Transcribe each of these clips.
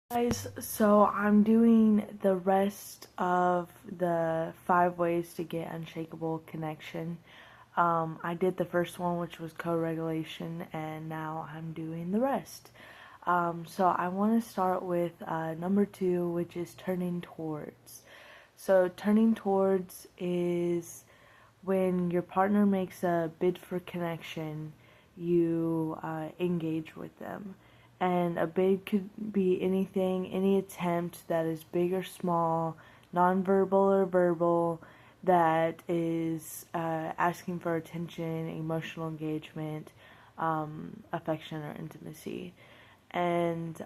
Guys, so I'm doing the rest of the 5 ways to get unshakable connection. I did the first one, which was co-regulation, and now I'm doing the rest. So I want to start with number 2, which is turning towards. So turning towards is when your partner makes a bid for connection, you engage with them. And a bid could be anything, any attempt that is big or small, nonverbal or verbal, that is asking for attention, emotional engagement, affection, or intimacy. And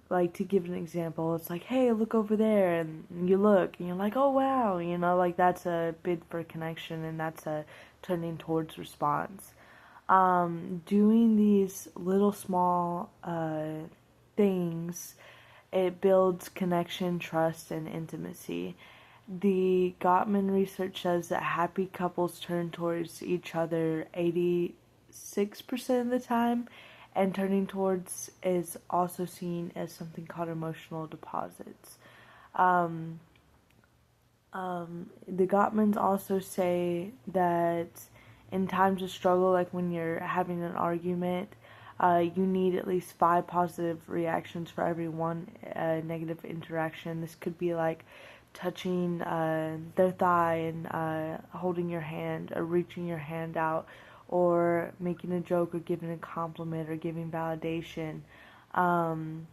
like, to give an example, it's like, hey, look over there, and you look and you're like, oh wow, like, that's a bid for connection, and that's a turning towards response. Doing these little small things, it builds connection, trust, and intimacy. The Gottman research says that happy couples turn towards each other 86% of the time, and turning towards is also seen as something called emotional deposits. Um, the Gottmans also say that in times of struggle, like when you're having an argument, you need at least 5 positive reactions for every one negative interaction. This could be like touching their thigh and holding your hand, or reaching your hand out, or making a joke, or giving a compliment, or giving validation. And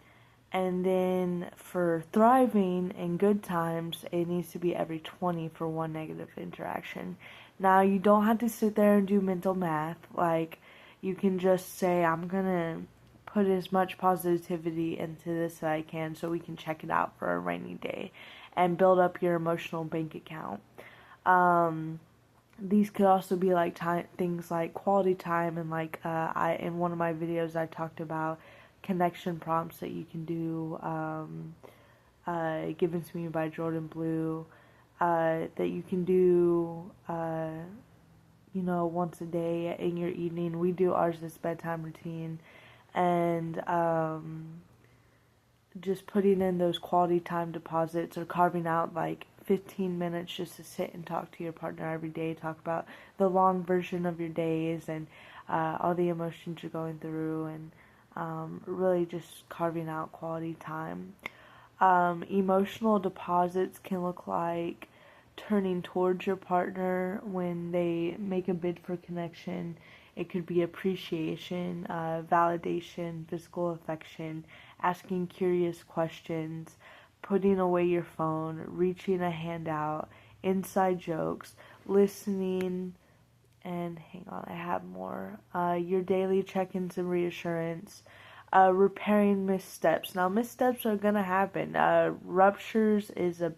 then for thriving in good times, it needs to be every 20 for one negative interaction. Now, you don't have to sit there and do mental math. Like, you can just say, I'm gonna put as much positivity into this as I can so we can check it out for a rainy day and build up your emotional bank account. These could also be like things like quality time, and like in one of my videos I talked about connection prompts that you can do, given to me by Jordan Blue, that you can do once a day in your evening. We do ours as bedtime routine, and just putting in those quality time deposits, or carving out like 15 minutes just to sit and talk to your partner every day, talk about the long version of your days, and all the emotions you're going through, and really just carving out quality time. Emotional deposits can look like turning towards your partner when they make a bid for connection. It could be appreciation, validation, physical affection, asking curious questions, putting away your phone, reaching a hand out, inside jokes, listening, and hang on, I have more. Your daily check-ins and reassurance. Repairing missteps. Now, missteps are gonna happen. Ruptures is a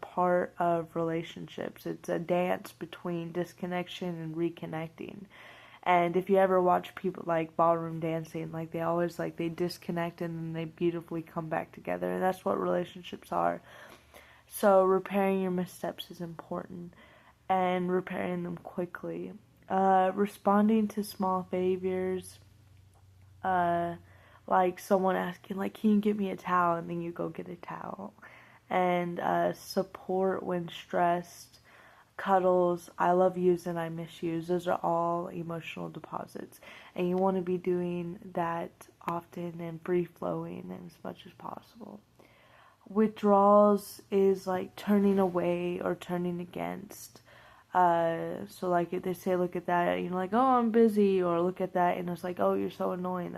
part of relationships. It's a dance between disconnection and reconnecting. And if you ever watch people like ballroom dancing, like they disconnect and then they beautifully come back together. And that's what relationships are. So repairing your missteps is important, and repairing them quickly. Responding to small favors, uh, like someone asking, like, can you get me a towel? And then you go get a towel. And support when stressed, cuddles, I love yous and I miss yous. Those are all emotional deposits. And you want to be doing that often and free flowing and as much as possible. Withdrawals is like turning away or turning against. So like if they say, look at that, you're like, oh, I'm busy, or look at that, and it's like, oh, you're so annoying.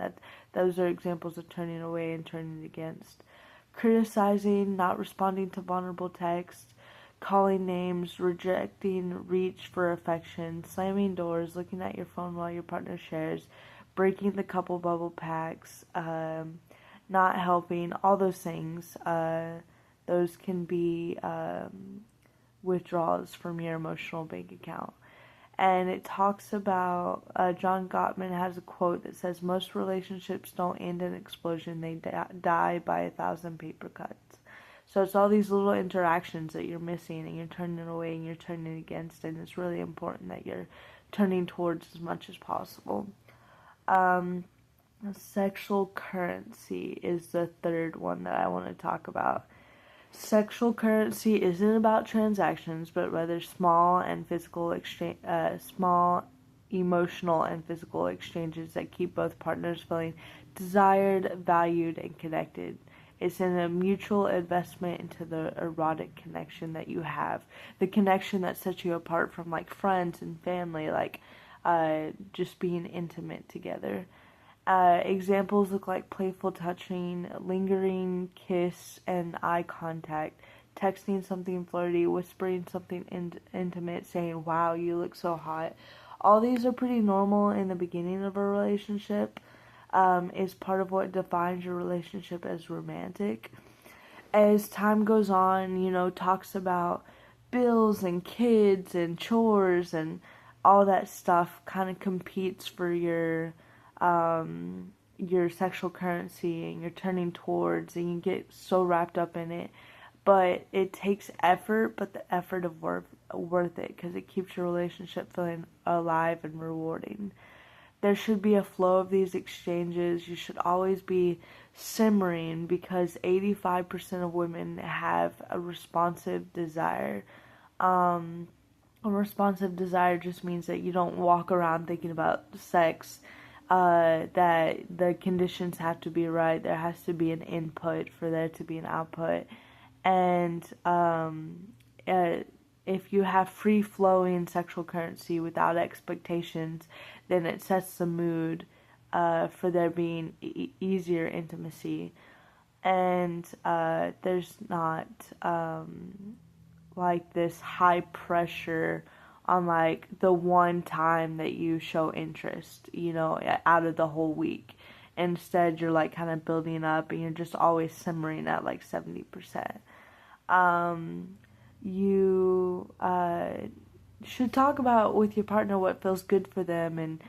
Those are examples of turning away and turning against. Criticizing, not responding to vulnerable text, calling names, rejecting reach for affection, slamming doors, looking at your phone while your partner shares, breaking the couple bubble packs, not helping, all those things. Those can be withdrawals from your emotional bank account. And it talks about, John Gottman has a quote that says, most relationships don't end in an explosion, they die by 1,000 paper cuts. So it's all these little interactions that you're missing, and you're turning away and you're turning against, and it's really important that you're turning towards as much as possible. Sexual currency is the third one that I want to talk about. Sexual currency isn't about transactions, but rather small emotional and physical exchanges that keep both partners feeling desired, valued, and connected. It's in a mutual investment into the erotic connection that you have, the connection that sets you apart from like friends and family, like just being intimate together. Examples look like playful touching, lingering kiss and eye contact, texting something flirty, whispering something intimate, saying, "Wow, you look so hot." All these are pretty normal in the beginning of a relationship. Is part of what defines your relationship as romantic. As time goes on, talks about bills and kids and chores and all that stuff kind of competes for your sexual currency, and you're turning towards, and you get so wrapped up in it. But it takes effort, but the effort of worth it, because it keeps your relationship feeling alive and rewarding. There should be a flow of these exchanges. You should always be simmering, because 85% of women have a responsive desire. A responsive desire just means that you don't walk around thinking about sex, that the conditions have to be right. There has to be an input for there to be an output. And if you have free-flowing sexual currency without expectations, then it sets the mood for there being easier intimacy. And there's not like this high pressure on like the one time that you show interest, out of the whole week. Instead, you're like kind of building up, and you're just always simmering at like 70%. You should talk about with your partner what feels good for them, and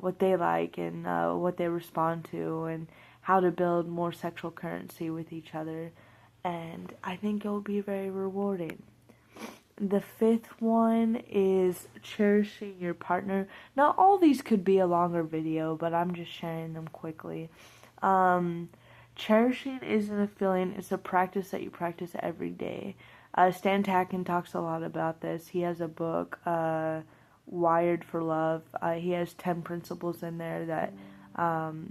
what they like, and what they respond to, and how to build more sexual currency with each other. And I think it will be very rewarding. The fifth one is cherishing your partner. Now, all these could be a longer video, but I'm just sharing them quickly. Cherishing isn't a feeling, it's a practice that you practice every day. Stan Tatkin talks a lot about this. He has a book, Wired for Love. He has 10 principles in there that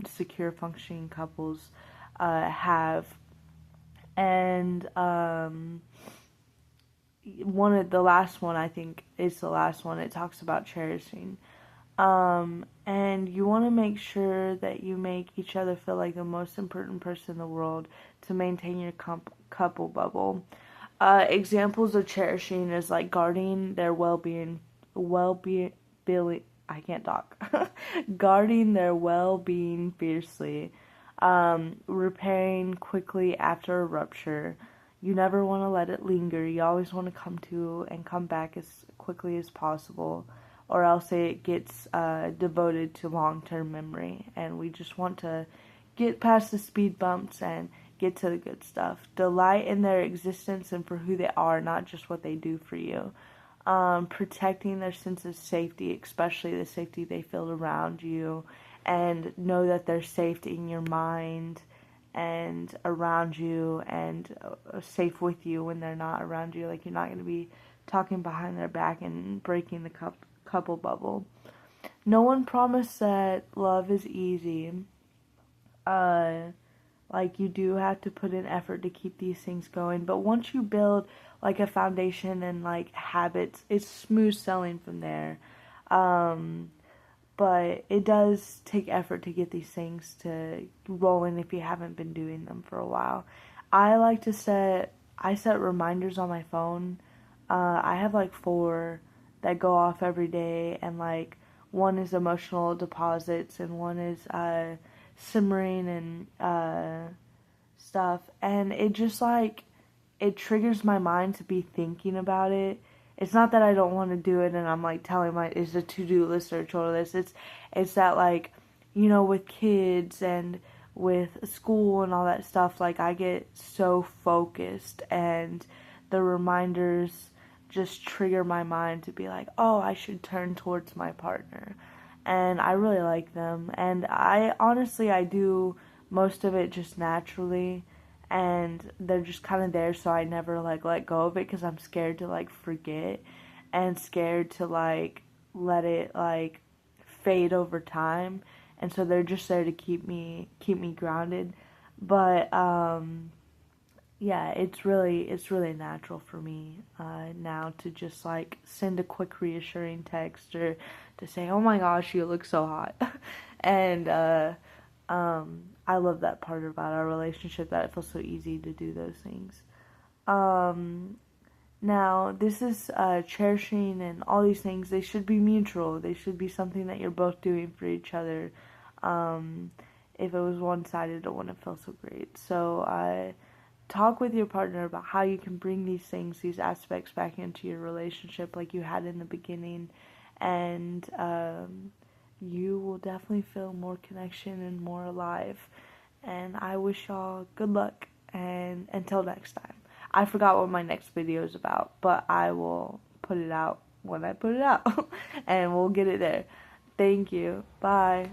secure functioning couples have. And the last one, I think, is the last one. It talks about cherishing. And you want to make sure that you make each other feel like the most important person in the world to maintain your couple bubble. Examples of cherishing is like guarding their well-being, I can't talk. Guarding their well-being fiercely. Repairing quickly after a rupture. You never want to let it linger. You always want to come to and come back as quickly as possible, or else it gets devoted to long-term memory. And we just want to get past the speed bumps and get to the good stuff. Delight in their existence and for who they are, not just what they do for you. Protecting their sense of safety, especially the safety they feel around you, and know that they're safe in your mind and around you, and safe with you when they're not around you. Like, you're not going to be talking behind their back and breaking the couple bubble. No one promised that love is easy. Like, you do have to put in effort to keep these things going, but once you build like a foundation and like habits, it's smooth sailing from there. But it does take effort to get these things to rolling if you haven't been doing them for a while. I set reminders on my phone. I have like 4 that go off every day, and like one is emotional deposits, and one is simmering and stuff. And it just like, it triggers my mind to be thinking about it. It's not that I don't want to do it and I'm like telling it's a to-do list or a chore list. It's that, like, with kids and with school and all that stuff, like, I get so focused, and the reminders just trigger my mind to be like, oh, I should turn towards my partner. and I really like them. And I honestly, I do most of it just naturally, and they're just kind of there, so I never like let go of it because I'm scared to like forget and scared to like let it like fade over time. And so they're just there to keep me grounded. But yeah, it's really natural for me now to just like send a quick reassuring text or to say, "Oh my gosh, you look so hot," and I love that part about our relationship, that it feels so easy to do those things. Um, Now, this is cherishing and all these things. They should be mutual. They should be something that you're both doing for each other. Um, if it was one-sided, it wouldn't feel so great. So, talk with your partner about how you can bring these things, these aspects back into your relationship like you had in the beginning, and you will definitely feel more connection and more alive. And I wish y'all good luck, and until next time. I forgot what my next video is about, but I will put it out when I put it out, and we'll get it there. Thank you. Bye.